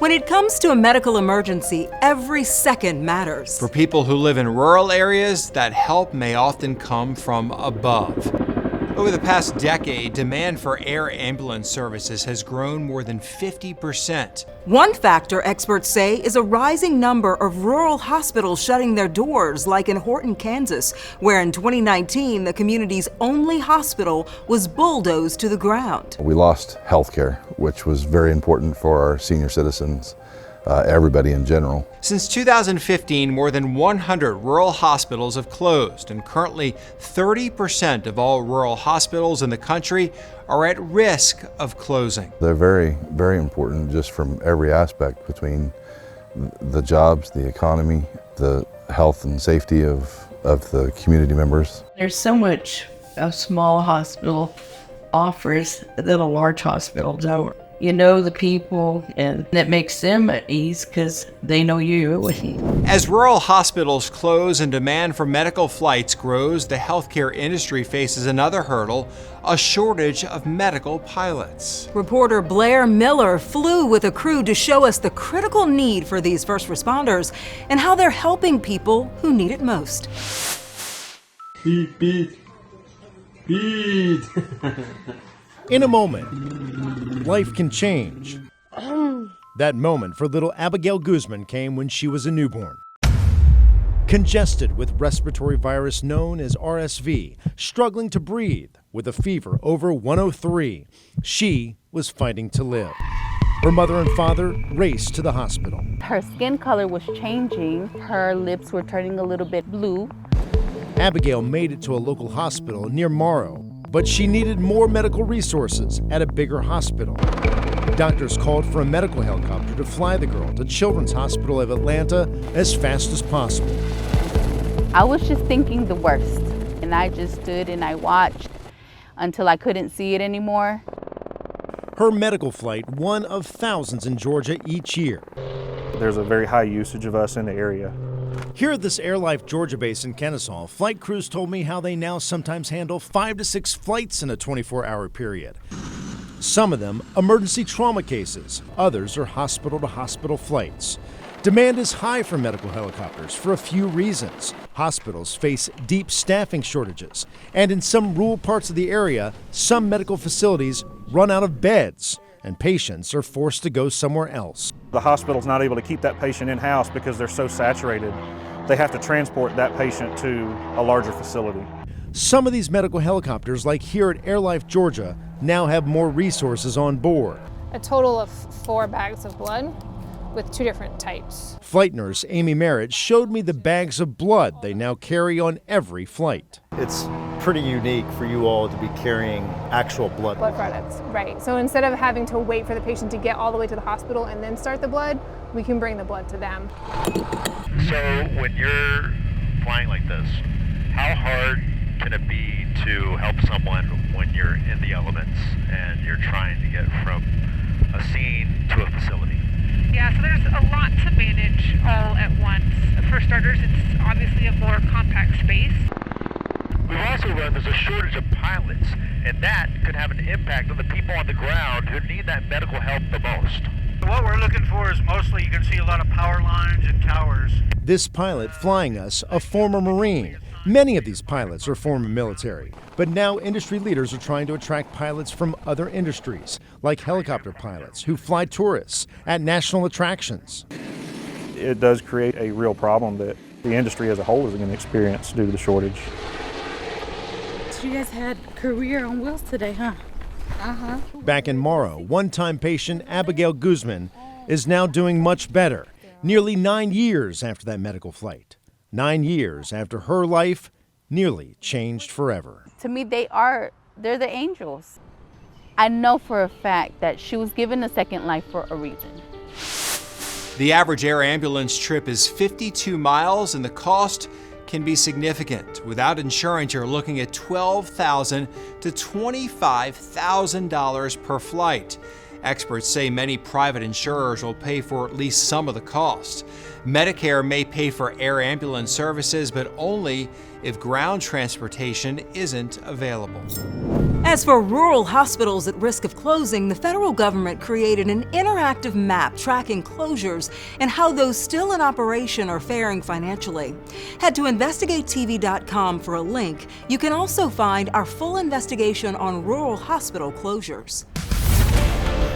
When it comes to a medical emergency, every second matters. For people who live in rural areas, that help may often come from above. Over the past decade, demand for air ambulance services has grown more than 50%. One factor, experts say, is a rising number of rural hospitals shutting their doors, like in Horton, Kansas, where in 2019, the community's only hospital was bulldozed to the ground. We lost health care, which was very important for our senior citizens, everybody in general. Since 2015, more than 100 rural hospitals have closed, and currently 30% of all rural hospitals in the country are at risk of closing. They're very, very important just from every aspect, between the jobs, the economy, the health and safety of the community members. There's so much a small hospital offers that a large hospital don't. You know the people, and that makes them at ease because they know you. As rural hospitals close and demand for medical flights grows, the healthcare industry faces another hurdle: a shortage of medical pilots. Reporter Blair Miller flew with a crew to show us the critical need for these first responders and how they're helping people who need it most. Beep, beep, beep. In a moment, life can change. That moment for little Abigail Guzman came when she was a newborn. Congested with respiratory virus known as RSV, struggling to breathe with a fever over 103, she was fighting to live. Her mother and father raced to the hospital. Her skin color was changing. Her lips were turning a little bit blue. Abigail made it to a local hospital near Morrow, but she needed more medical resources at a bigger hospital. Doctors called for a medical helicopter to fly the girl to Children's Hospital of Atlanta as fast as possible. I was just thinking the worst, and I just stood and I watched until I couldn't see it anymore. Her medical flight, one of thousands in Georgia each year. There's a very high usage of us in the area. Here at this AirLife Georgia base in Kennesaw, flight crews told me how they now sometimes handle 5 to 6 flights in a 24-hour period. Some of them emergency trauma cases, others are hospital-to-hospital flights. Demand is high for medical helicopters for a few reasons. Hospitals face deep staffing shortages, and in some rural parts of the area, some medical facilities run out of beds, and patients are forced to go somewhere else. The hospital's not able to keep that patient in-house because they're so saturated. They have to transport that patient to a larger facility. Some of these medical helicopters, like here at AirLife Georgia, now have more resources on board. A total of 4 bags of blood with 2 different types. Flight nurse Amy Merritt showed me the bags of blood they now carry on every flight. It's pretty unique for you all to be carrying actual blood. Blood products, right. So instead of having to wait for the patient to get all the way to the hospital and then start the blood, we can bring the blood to them. So when you're flying like this, how hard can it be to help someone when you're in the elements and you're trying to get from a scene to a facility? Yeah, so there's a lot to manage all at once. For starters, it's obviously a more compact space. We've also learned there's a shortage of pilots, and that could have an impact on the people on the ground who need that medical help the most. What we're looking for is mostly, you can see a lot of power lines and towers. This pilot flying us, a former Marine. Many of these pilots are former military, but now industry leaders are trying to attract pilots from other industries, like helicopter pilots who fly tourists at national attractions. It does create a real problem that the industry as a whole is going to experience due to the shortage. So you guys had career on wheels today, huh? Back in Morrow, one-time patient Abigail Guzman is now doing much better, nearly 9 years after that medical flight. 9 years after her life nearly changed forever. To me, they're the angels. I know for a fact that she was given a second life for a reason. The average air ambulance trip is 52 miles, and the cost can be significant. Without insurance, you're looking at $12,000 to $25,000 per flight. Experts say many private insurers will pay for at least some of the cost. Medicare may pay for air ambulance services, but only if ground transportation isn't available. As for rural hospitals at risk of closing, the federal government created an interactive map tracking closures and how those still in operation are faring financially. Head to investigatetv.com for a link. You can also find our full investigation on rural hospital closures.